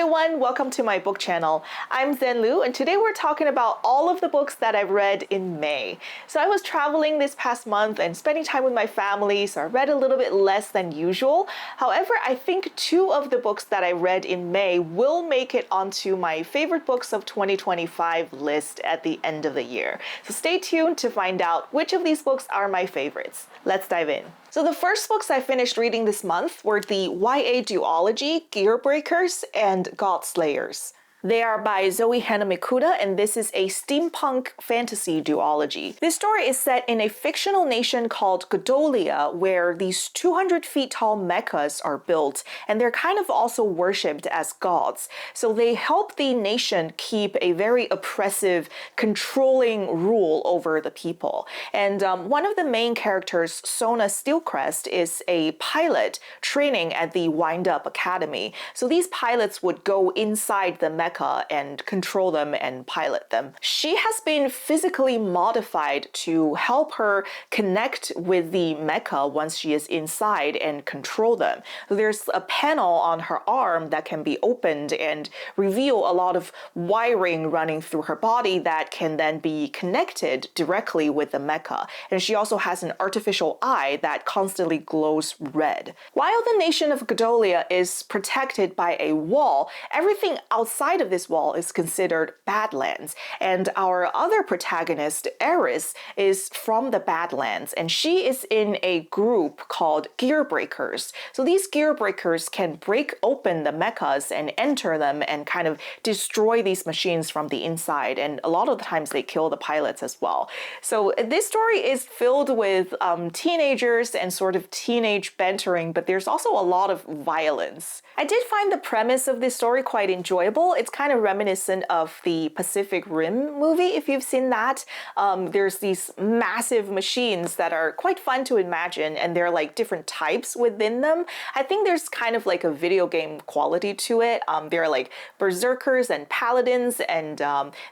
everyone, welcome to my book channel. I'm Zen Lu, and today we're talking about all of the books that I've read in May. So I was traveling this past month and spending time with my family, so I read a little bit less than usual. However, I think two of the books that I read in May will make it onto my favorite books of 2025 list at the end of the year. So stay tuned to find out which of these books are my favorites. Let's dive in. So the first books I finished reading this month were the YA duology Gearbreakers and Godslayers. They are by Hana Mikuta, and this is a steampunk fantasy duology. This story is set in a fictional nation called Godslayers, where these 200 feet tall mechas are built, and they're kind of also worshipped as gods. So they help the nation keep a very oppressive, controlling rule over the people. And one of the main characters, Sona Steelcrest, is a pilot training at the Wind-Up Academy. So these pilots would go inside the mecha and control them and pilot them. She has been physically modified to help her connect with the mecha once she is inside and control them. There's a panel on her arm that can be opened and reveal a lot of wiring running through her body that can then be connected directly with the mecha. And she also has an artificial eye that constantly glows red. While the nation of Godslayers is protected by a wall, everything outside of this wall is considered Badlands, and our other protagonist, Eris, is from the Badlands, and she is in a group called Gearbreakers. So these Gearbreakers can break open the mechas and enter them and kind of destroy these machines from the inside, and a lot of the times they kill the pilots as well. So this story is filled with teenagers and sort of teenage bantering, but there's also a lot of violence. I did find the premise of this story quite enjoyable. It's kind of reminiscent of the Pacific Rim movie, if you've seen that. There's these massive machines that are quite fun to imagine, and there are like different types within them. I think there's kind of like a video game quality to it. There are like berserkers and paladins, and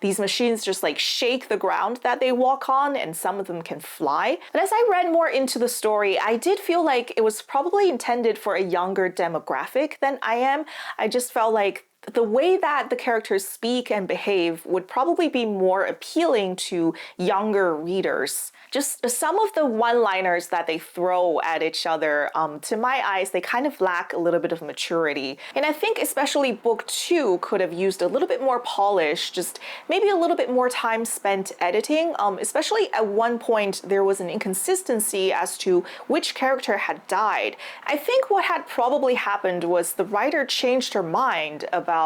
these machines just like shake the ground that they walk on, and some of them can fly. But as I read more into the story, I did feel like it was probably intended for a younger demographic than I am. I just felt like the way that the characters speak and behave would probably be more appealing to younger readers. Just some of the one-liners that they throw at each other, to my eyes, they kind of lack a little bit of maturity. And I think especially book 2 could have used a little bit more polish, just maybe a little bit more time spent editing. Especially at one point, there was an inconsistency as to which character had died. I think what had probably happened was the writer changed her mind about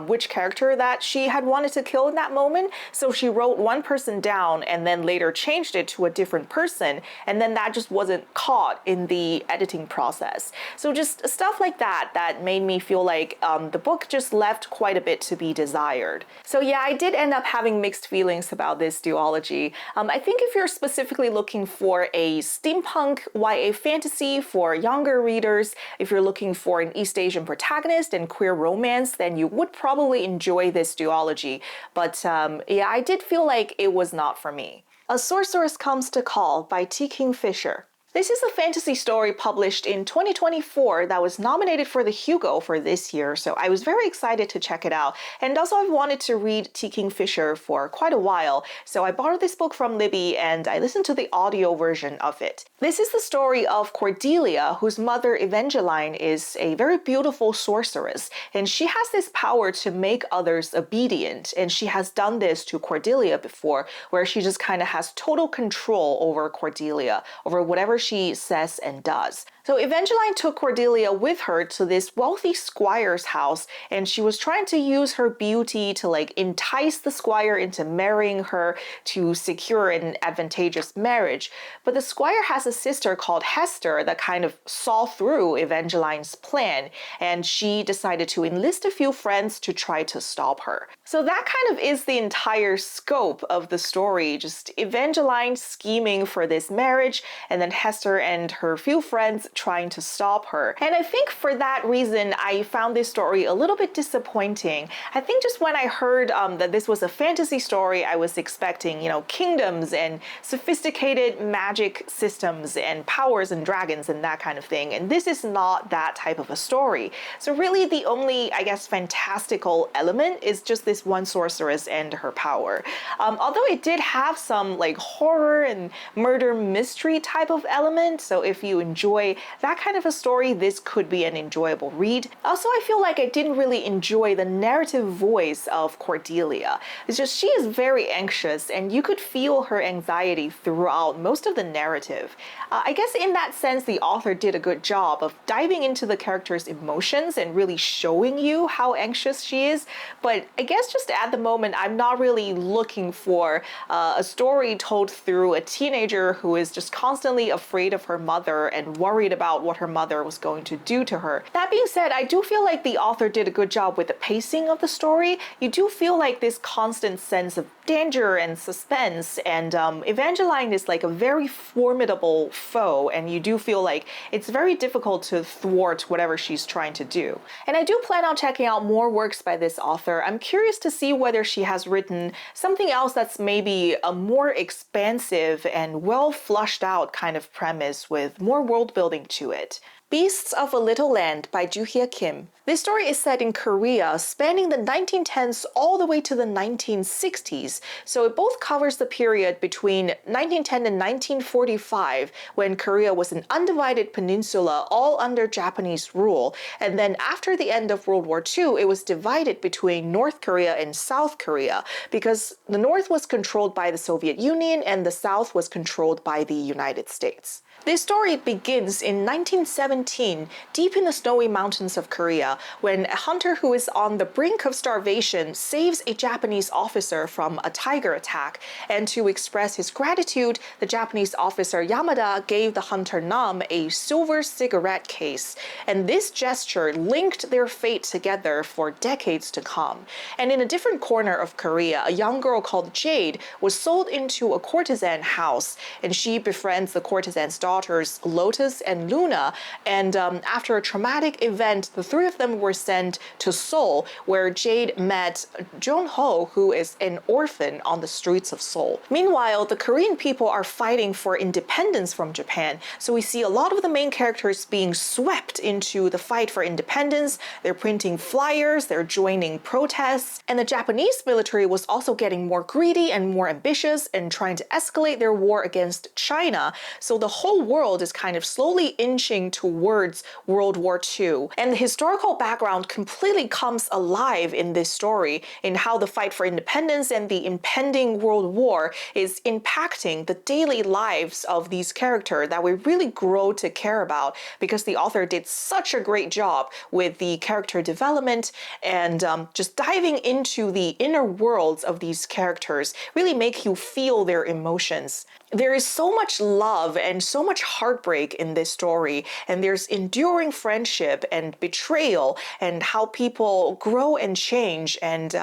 which character that she had wanted to kill in that moment. So she wrote one person down and then later changed it to a different person, and then that just wasn't caught in the editing process. So just stuff like that made me feel like the book just left quite a bit to be desired. So yeah, I did end up having mixed feelings about this duology. I think if you're specifically looking for a steampunk YA fantasy for younger readers, if you're looking for an East Asian protagonist and queer romance, then you would probably enjoy this duology. But yeah, I did feel like it was not for me. A Sorceress Comes to Call by Kingfisher. This is a fantasy story published in 2024 that was nominated for the Hugo for this year, so I was very excited to check it out. And also I've wanted to read Kingfisher for quite a while, so I borrowed this book from Libby and I listened to the audio version of it. This is the story of Cordelia, whose mother Evangeline is a very beautiful sorceress, and she has this power to make others obedient, and she has done this to Cordelia before, where she just kind of has total control over Cordelia, over whatever she says and does. So Evangeline took Cordelia with her to this wealthy squire's house, and she was trying to use her beauty to like entice the squire into marrying her to secure an advantageous marriage. But the squire has a sister called Hester that kind of saw through Evangeline's plan, and she decided to enlist a few friends to try to stop her. So that kind of is the entire scope of the story, just Evangeline scheming for this marriage, and then Hester and her few friends trying to stop her. And I think for that reason, I found this story a little bit disappointing. I think just when I heard that this was a fantasy story, I was expecting, kingdoms and sophisticated magic systems and powers and dragons and that kind of thing. And this is not that type of a story. So really the only, I guess, fantastical element is just this one sorceress and her power. Although it did have some like horror and murder mystery type of element. So if you enjoy that kind of a story, this could be an enjoyable read. Also, I feel like I didn't really enjoy the narrative voice of Cordelia. It's just she is very anxious and you could feel her anxiety throughout most of the narrative. I guess in that sense, the author did a good job of diving into the character's emotions and really showing you how anxious she is. But I guess just at the moment, I'm not really looking for a story told through a teenager who is just constantly afraid of her mother and worried about what her mother was going to do to her. That being said, I do feel like the author did a good job with the pacing of the story. You do feel like this constant sense of danger and suspense, and Evangeline is like a very formidable foe, and you do feel like it's very difficult to thwart whatever she's trying to do. And I do plan on checking out more works by this author. I'm curious to see whether she has written something else that's maybe a more expansive and well flushed out kind of premise with more world building to it. Beasts of a Little Land by Juhea Kim. This story is set in Korea, spanning the 1910s all the way to the 1960s, so it both covers the period between 1910 and 1945, when Korea was an undivided peninsula all under Japanese rule, and then after the end of World War II, it was divided between North Korea and South Korea, because the North was controlled by the Soviet Union and the South was controlled by the United States. This story begins in 1917, deep in the snowy mountains of Korea, when a hunter who is on the brink of starvation saves a Japanese officer from a tiger attack. And to express his gratitude, the Japanese officer Yamada gave the hunter Nam a silver cigarette case. And this gesture linked their fate together for decades to come. And in a different corner of Korea, a young girl called Jade was sold into a courtesan house, and she befriends the courtesan's daughters Lotus and Luna, and after a traumatic event, the three of them were sent to Seoul, where Jade met Jong-ho, who is an orphan on the streets of Seoul. Meanwhile, the Korean people are fighting for independence from Japan, so we see a lot of the main characters being swept into the fight for independence. They're printing flyers, they're joining protests, and the Japanese military was also getting more greedy and more ambitious and trying to escalate their war against China, so the whole world is kind of slowly inching towards World War II. And the historical background completely comes alive in this story, in how the fight for independence and the impending World War is impacting the daily lives of these characters that we really grow to care about, because the author did such a great job with the character development and just diving into the inner worlds of these characters, really make you feel their emotions. There is so much love and so much heartbreak in this story, and there's enduring friendship and betrayal, and how people grow and change, and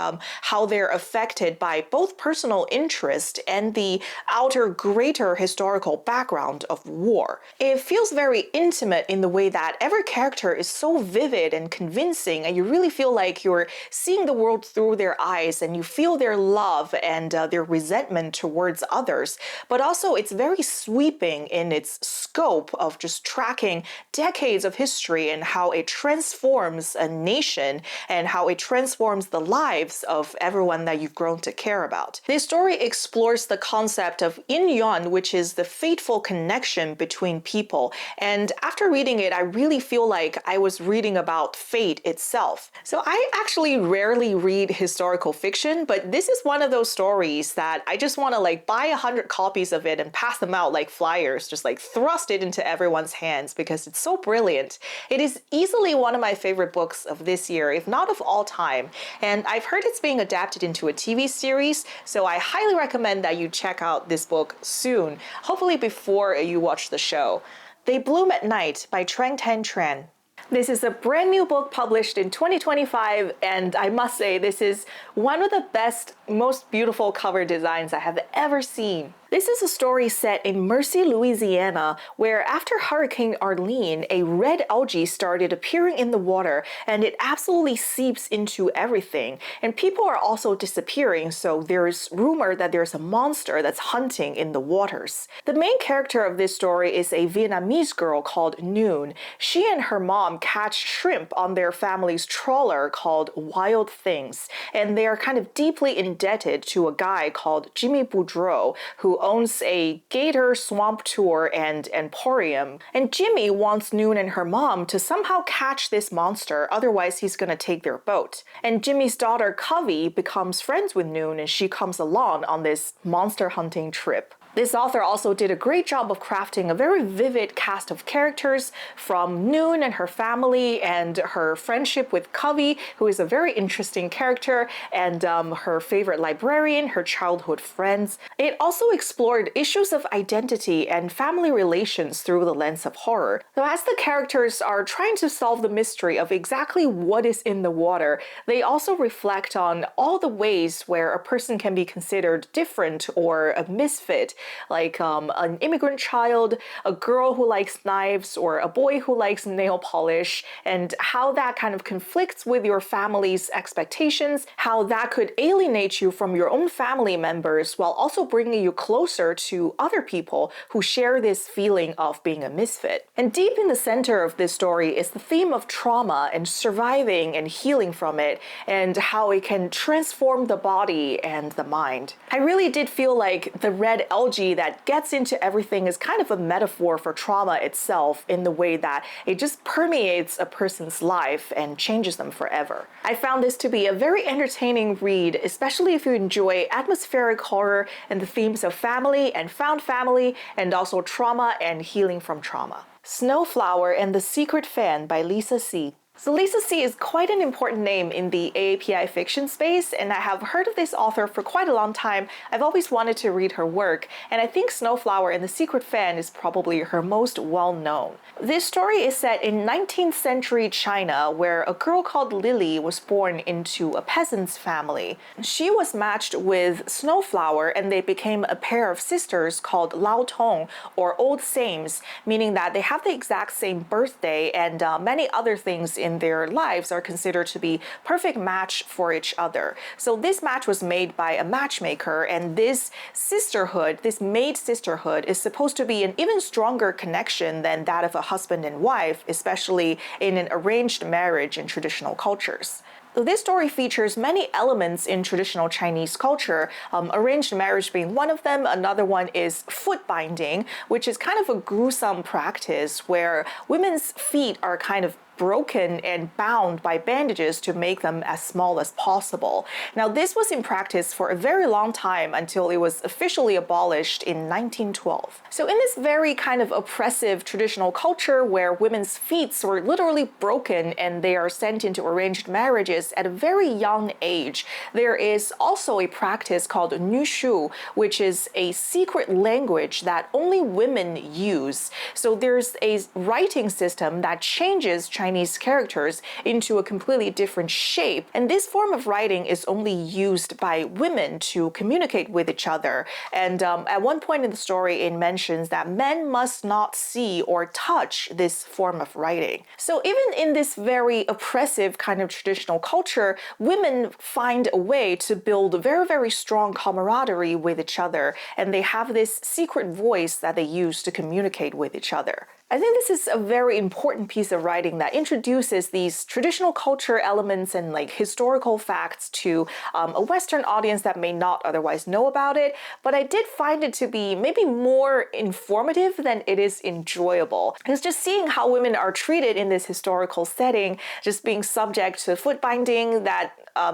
how they're affected by both personal interest and the outer greater historical background of war. It feels very intimate in the way that every character is so vivid and convincing, and you really feel like you're seeing the world through their eyes, and you feel their love and their resentment towards others. But also it's very sweeping in its scope of just tracking decades of history and how it transforms a nation and how it transforms the lives of everyone that you've grown to care about. This story explores the concept of yin-yon, which is the fateful connection between people. And after reading it, I really feel like I was reading about fate itself. So I actually rarely read historical fiction, but this is one of those stories that I just want to like buy 100 copies of it and pass them out like flyers, just like thrust it into everyone's hands, because it's so brilliant. It is easily one of my favorite books of this year, if not of all time. And I've heard it's being adapted into a TV series, so I highly recommend that you check out this book soon, hopefully before you watch the show. They Bloom at Night by Tran. This is a brand new book published in 2025, and I must say this is one of the best, most beautiful cover designs I have ever seen. This is a story set in Mercy, Louisiana, where after Hurricane Arlene, a red algae started appearing in the water and it absolutely seeps into everything. And people are also disappearing, so there's rumor that there's a monster that's hunting in the waters. The main character of this story is a Vietnamese girl called Noon. She and her mom catch shrimp on their family's trawler called Wild Things, and they are kind of deeply indebted to a guy called Jimmy Boudreau, who owns a gator swamp tour and emporium. And Jimmy wants Noon and her mom to somehow catch this monster, otherwise he's gonna take their boat. And Jimmy's daughter Covey becomes friends with Noon and she comes along on this monster hunting trip. This author also did a great job of crafting a very vivid cast of characters, from Noon and her family and her friendship with Covey, who is a very interesting character, and her favorite librarian, her childhood friends. It also explored issues of identity and family relations through the lens of horror. So as the characters are trying to solve the mystery of exactly what is in the water, they also reflect on all the ways where a person can be considered different or a misfit, like an immigrant child, a girl who likes knives, or a boy who likes nail polish, and how that kind of conflicts with your family's expectations, how that could alienate you from your own family members while also bringing you closer to other people who share this feeling of being a misfit. And deep in the center of this story is the theme of trauma and surviving and healing from it, and how it can transform the body and the mind. I really did feel like the red algae that gets into everything is kind of a metaphor for trauma itself, in the way that it just permeates a person's life and changes them forever. I found this to be a very entertaining read, especially if you enjoy atmospheric horror and the themes of family and found family, and also trauma and healing from trauma. Snowflower and the Secret Fan by Lisa C. So Lisa C is quite an important name in the AAPI fiction space, and I have heard of this author for quite a long time. I've always wanted to read her work, and I think Snowflower and the Secret Fan is probably her most well-known. This story is set in 19th century China, where a girl called Lily was born into a peasant's family. She was matched with Snowflower, and they became a pair of sisters called Lao Tong, or Old Sames, meaning that they have the exact same birthday, and many other things in their lives are considered to be perfect match for each other. So this match was made by a matchmaker, and this sisterhood, this maid sisterhood, is supposed to be an even stronger connection than that of a husband and wife, especially in an arranged marriage in traditional cultures. This story features many elements in traditional Chinese culture, arranged marriage being one of them. Another one is foot binding, which is kind of a gruesome practice where women's feet are kind of broken and bound by bandages to make them as small as possible. Now, this was in practice for a very long time until it was officially abolished in 1912. So in this very kind of oppressive traditional culture where women's feet were literally broken and they are sent into arranged marriages at a very young age, there is also a practice called nushu, which is a secret language that only women use. So there's a writing system that changes Chinese characters into a completely different shape, and this form of writing is only used by women to communicate with each other. And at one point in the story, it mentions that men must not see or touch this form of writing. So even in this very oppressive kind of traditional culture, women find a way to build very, very strong camaraderie with each other, and they have this secret voice that they use to communicate with each other. I think this is a very important piece of writing that introduces these traditional culture elements and like historical facts to a Western audience that may not otherwise know about it, but I did find it to be maybe more informative than it is enjoyable. Because just seeing how women are treated in this historical setting, just being subject to foot binding that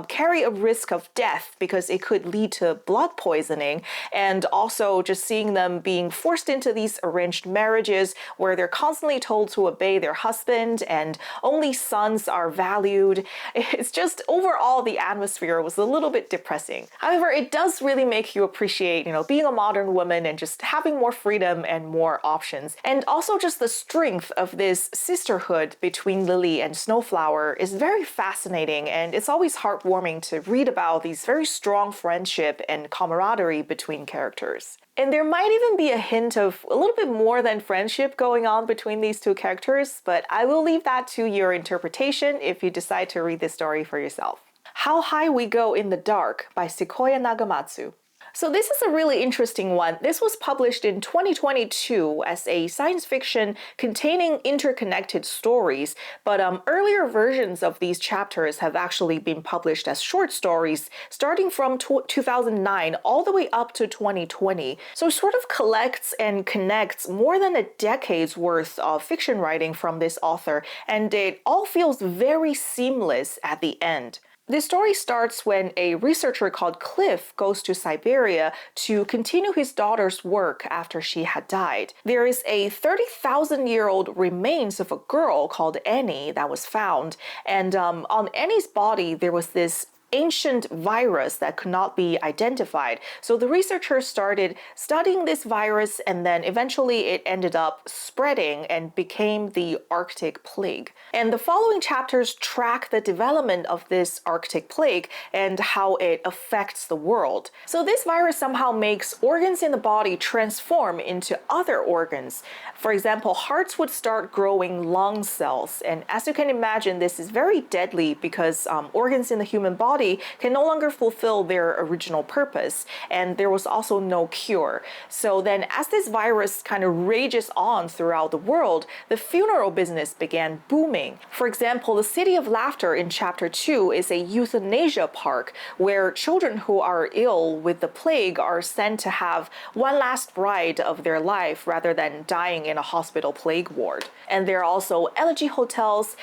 carry a risk of death because it could lead to blood poisoning, and also just seeing them being forced into these arranged marriages where they're constantly told to obey their husband and only sons are valued. It's just overall the atmosphere was a little bit depressing. However, it does really make you appreciate, being a modern woman and just having more freedom and more options. And also just the strength of this sisterhood between Lily and Snowflower is very fascinating, and it's always heartwarming to read about these very strong friendship and camaraderie between characters. And there might even be a hint of a little bit more than friendship going on between these two characters, but I will leave that to your interpretation if you decide to read this story for yourself. How High We Go in the Dark by Sequoia Nagamatsu. So this is a really interesting one. This was published in 2022 as a science fiction containing interconnected stories, but earlier versions of these chapters have actually been published as short stories starting from 2009 all the way up to 2020. So it sort of collects and connects more than a decade's worth of fiction writing from this author, and it all feels very seamless at the end. This story starts when a researcher called Cliff goes to Siberia to continue his daughter's work after she had died. There is a 30,000-year-old remains of a girl called Annie that was found, and on Annie's body there was this ancient virus that could not be identified. So the researchers started studying this virus, and then eventually it ended up spreading and became the Arctic plague. And the following chapters track the development of this Arctic plague and how it affects the world. So this virus somehow makes organs in the body transform into other organs. For example, hearts would start growing lung cells. And as you can imagine, this is very deadly because organs in the human body can no longer fulfill their original purpose, and there was also no cure. So then as this virus kind of rages on throughout the world, the funeral business began booming. For example, the City of Laughter in chapter 2 is a euthanasia park where children who are ill with the plague are sent to have one last ride of their life rather than dying in a hospital plague ward. And there are also elegy hotels,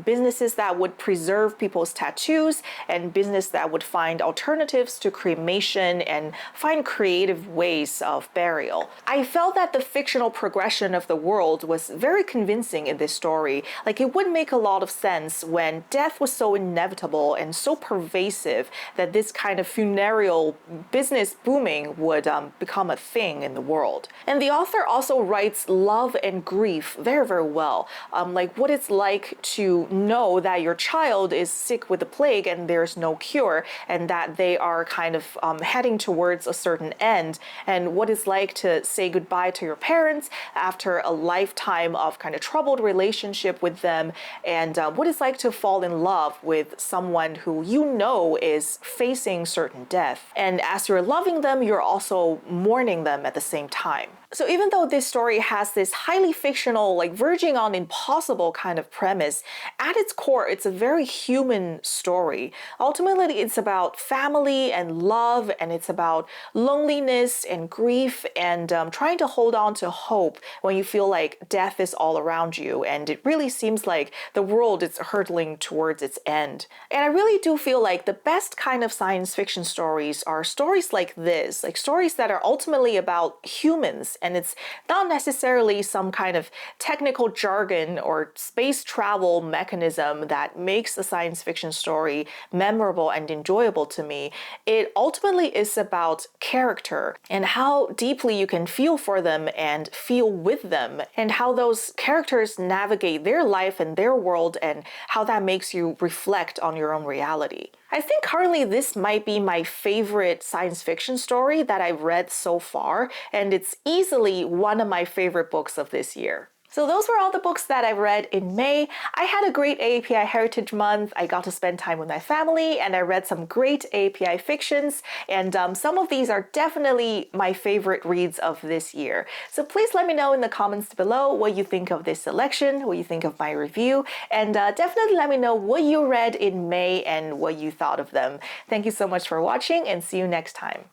businesses that would preserve people's tattoos, and business that would find alternatives to cremation and find creative ways of burial. I felt that the fictional progression of the world was very convincing in this story. Like, it would make a lot of sense when death was so inevitable and so pervasive that this kind of funereal business booming would become a thing in the world. And the author also writes love and grief very, very well. Like what it's like to know that your child is sick with the plague and there's no cure, and that they are kind of heading towards a certain end, and what it's like to say goodbye to your parents after a lifetime of kind of troubled relationship with them, and what it's like to fall in love with someone who you know is facing certain death. And as you're loving them, you're also mourning them at the same time. So even though this story has this highly fictional, like verging on impossible kind of premise, at its core, it's a very human story. Ultimately, it's about family and love, and it's about loneliness and grief, and trying to hold on to hope when you feel like death is all around you, and it really seems like the world is hurtling towards its end. And I really do feel like the best kind of science fiction stories are stories like this, like stories that are ultimately about humans. And it's not necessarily some kind of technical jargon or space travel mechanism that makes the science fiction story memorable and enjoyable to me. It ultimately is about character and how deeply you can feel for them and feel with them, and how those characters navigate their life and their world, and how that makes you reflect on your own reality. I think currently this might be my favorite science fiction story that I've read so far, and it's easily one of my favorite books of this year. So those were all the books that I read in May. I had a great AAPI Heritage Month. I got to spend time with my family, and I read some great AAPI fictions, and some of these are definitely my favorite reads of this year. So please let me know in the comments below what you think of this selection, what you think of my review, and definitely let me know what you read in May and what you thought of them. Thank you so much for watching, and see you next time.